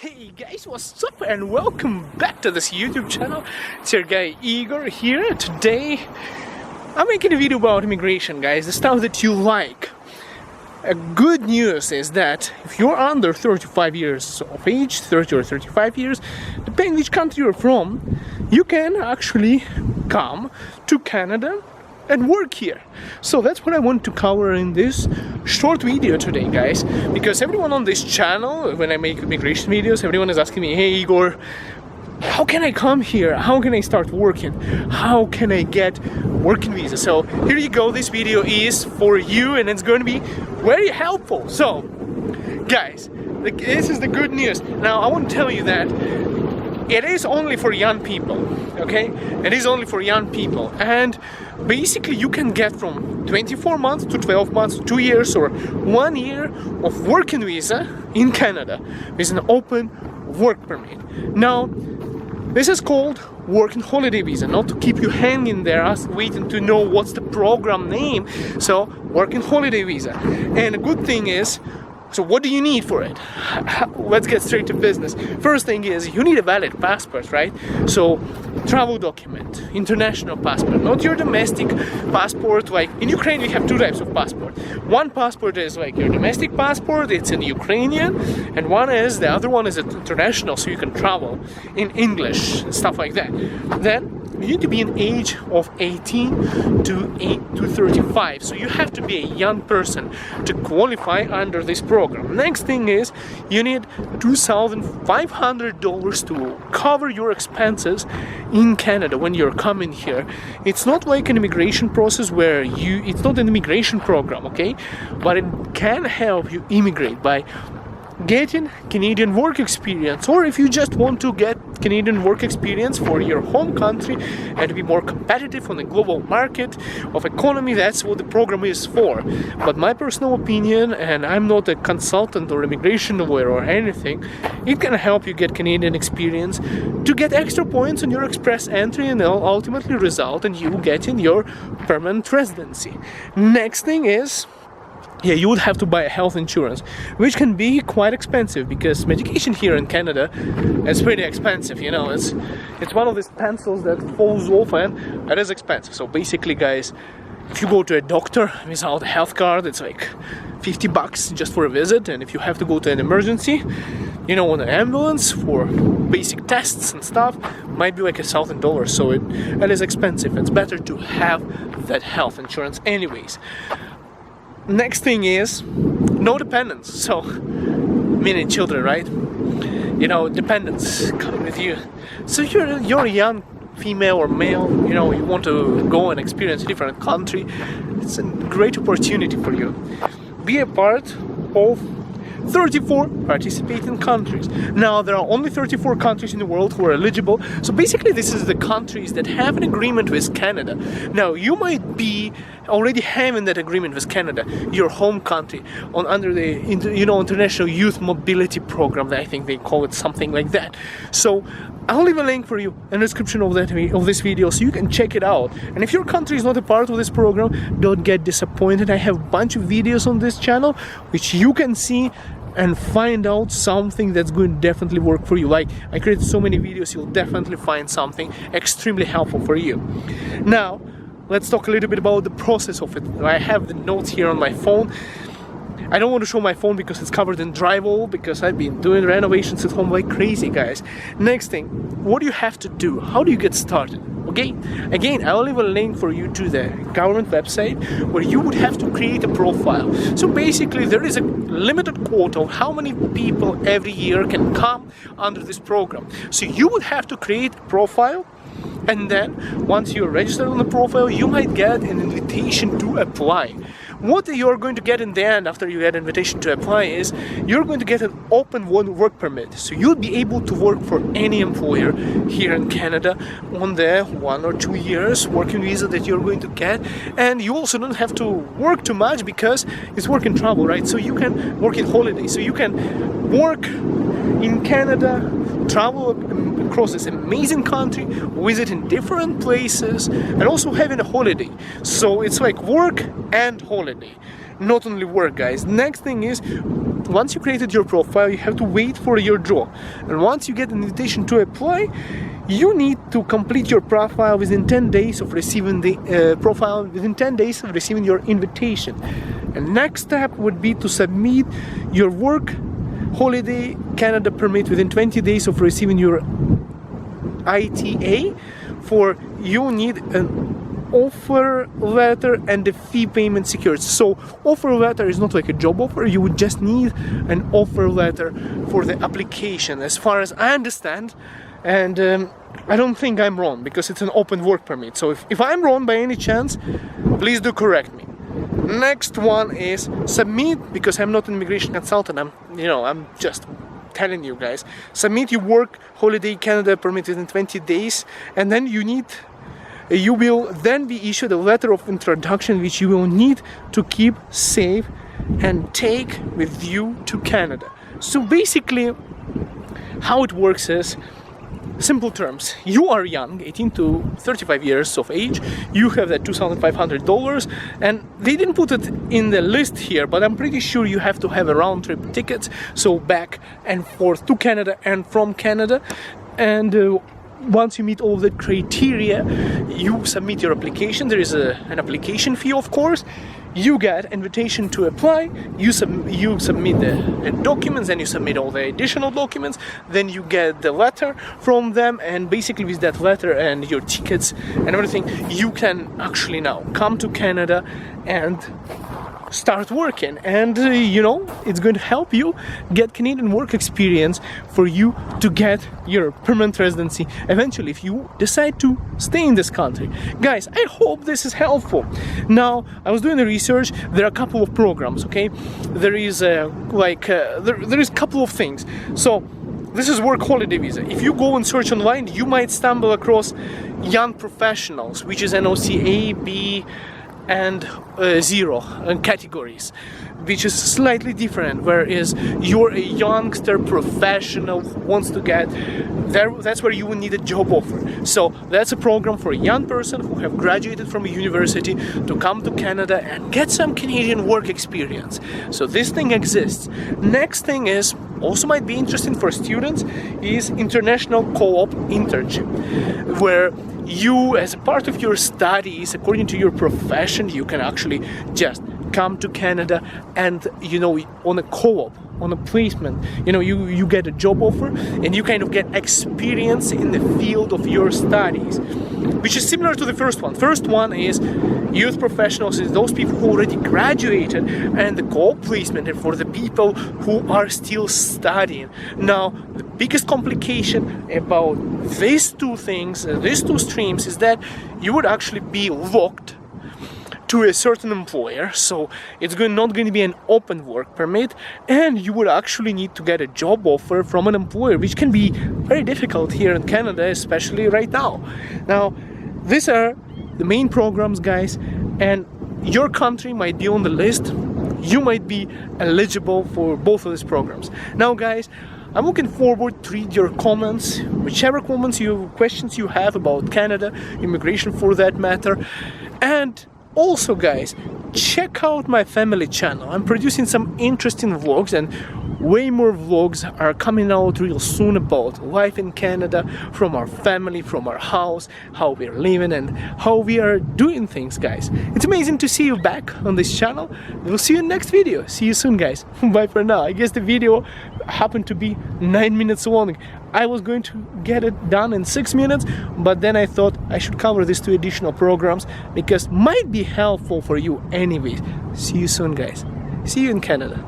Hey guys, what's up and welcome back to this YouTube channel. It's your guy Igor here. Today I'm making a video about immigration, guys, the stuff that you like. Good news is that if you're under 35 years of age, 30 or 35 years, depending which country you're from, you can actually come to Canada and work here. So that's what I want to cover in this short video today, guys, because everyone on this channel, when I make immigration videos, everyone is asking me, hey Igor, how can I come here? How can I start working? How can I get working visa? So here you go, this video is for you and it's going to be very helpful. So guys, this is the good news. Now I want to tell you that it is only for young people, okay? It is only for young people, and basically you can get from 24 months to 12 months, 2 years or 1 year of working visa in Canada with an open work permit. Now, this is called working holiday visa, not to keep you hanging there waiting to know what's the program name. So, working holiday visa. And a good thing is, so what do you need for it? Let's get straight to business. First thing is you need a valid passport, right? So travel document, international passport, not your domestic passport. Like in Ukraine we have two types of passport. One passport is like your domestic passport, it's in Ukrainian, and the other one is international, so you can travel in English and stuff like that. Then you need to be an age of 18 to 35, so you have to be a young person to qualify under this program. Next thing is you need $2,500 to cover your expenses in Canada when you're coming here. It's not like an immigration process where it's not an immigration program, okay? But it can help you immigrate by getting Canadian work experience, or if you just want to get Canadian work experience for your home country and to be more competitive on the global market of economy, that's what the program is for. But my personal opinion, and I'm not a consultant or immigration lawyer or anything, it can help you get Canadian experience to get extra points on your express entry and ultimately result in you getting your permanent residency. Next thing is, you would have to buy a health insurance, which can be quite expensive because medication here in Canada is pretty expensive, you know. It's one of these pencils that falls off and it is expensive. So basically, guys, if you go to a doctor without a health card, it's like $50 just for a visit, and if you have to go to an emergency, you know, on an ambulance for basic tests and stuff, might be like $1,000. So it is expensive. It's better to have that health insurance anyways. Next thing is no dependents, so meaning children, right? You know, dependents come with you. So you're a young female or male, you know, you want to go and experience a different country. It's a great opportunity for you. Be a part of 34 participating countries. Now there are only 34 countries in the world who are eligible, so basically this is the countries that have an agreement with Canada. Now you might be already having that agreement with Canada, your home country, under the International Youth Mobility Program. I think they call it something like that. So I'll leave a link for you in the description of this video so you can check it out. And if your country is not a part of this program, don't get disappointed. I have a bunch of videos on this channel which you can see and find out something that's going to definitely work for you. Like, I created so many videos, you'll definitely find something extremely helpful for you. Now, let's talk a little bit about the process of it. I have the notes here on my phone. I don't want to show my phone because it's covered in drywall, because I've been doing renovations at home like crazy, guys. Next thing, what do you have to do? How do you get started? Okay, again, I'll leave a link for you to the government website where you would have to create a profile. So basically there is a limited quota of how many people every year can come under this program. So you would have to create a profile, and then once you're registered on the profile, you might get an invitation to apply. What you're going to get in the end after you get an invitation to apply is you're going to get an open work permit. So you'll be able to work for any employer here in Canada on the 1 or 2 years working visa that you're going to get. And you also don't have to work too much because it's work and travel, right? So you can work in holidays. So you can work in Canada, travel across this amazing country, visiting different places, and also having a holiday. So it's like work and holiday, not only work, guys. Next thing is, once you created your profile, you have to wait for your draw. And once you get an invitation to apply, you need to complete your profile within 10 days of receiving the within 10 days of receiving your invitation. And next step would be to submit your work holiday Canada permit within 20 days of receiving your ITA. For you need an offer letter and the fee payment secured. So offer letter is not like a job offer, you would just need an offer letter for the application, as far as I understand. And I don't think I'm wrong, because it's an open work permit. So if I'm wrong by any chance, please do correct me. Next one is submit, because I'm not an immigration consultant, I'm just telling you guys, submit your work holiday Canada permit within 20 days, and then you will then be issued a letter of introduction, which you will need to keep safe and take with you to Canada. So basically how it works is, simple terms, you are young, 18 to 35 years of age, you have that $2,500, and they didn't put it in the list here, but I'm pretty sure you have to have a round-trip ticket, so back and forth to Canada and from Canada. And once you meet all the criteria, you submit your application. There is an application fee, of course. You get invitation to apply, you submit the documents, and you submit all the additional documents, then you get the letter from them, and basically with that letter and your tickets and everything, you can actually now come to Canada and start working. And it's going to help you get Canadian work experience for you to get your permanent residency eventually, if you decide to stay in this country. Guys, I hope this is helpful. Now, I was doing the research. There are a couple of programs, okay? There is there is a couple of things. So this is work holiday visa. If you go and search online, you might stumble across young professionals, which is NOC A, B, and 0 categories, which is slightly different. Whereas you're a youngster professional who wants to get there, that's where you will need a job offer. So that's a program for a young person who have graduated from a university to come to Canada and get some Canadian work experience. So this thing exists. Next thing is, also might be interesting for students, is international co-op internship, where you, as a part of your studies, according to your profession, you can actually just come to Canada and, on a co-op, on a placement, you get a job offer and you kind of get experience in the field of your studies, which is similar to the first one. First one is youth professionals, is those people who already graduated, and the co-op placement and for the people who are still studying. Now, the biggest complication about these two things, these two streams, is that you would actually be locked to a certain employer, so it's not going to be an open work permit, and you would actually need to get a job offer from an employer, which can be very difficult here in Canada, especially right now. Now, these are the main programs, guys, and your country might be on the list. You might be eligible for both of these programs. Now, guys, I'm looking forward to read your comments, whichever questions you have about Canada, immigration for that matter. And also, guys, check out my family channel. I'm producing some interesting vlogs, and way more vlogs are coming out real soon about life in Canada, from our family, from our house, how we're living and how we are doing things, guys. It's amazing to see you back on this channel. We'll see you in the next video. See you soon, guys. Bye for now. I guess the video happened to be 9 minutes long. I was going to get it done in 6 minutes, but then I thought I should cover these 2 additional programs because might be helpful for you anyways. See you soon, guys. See you in Canada.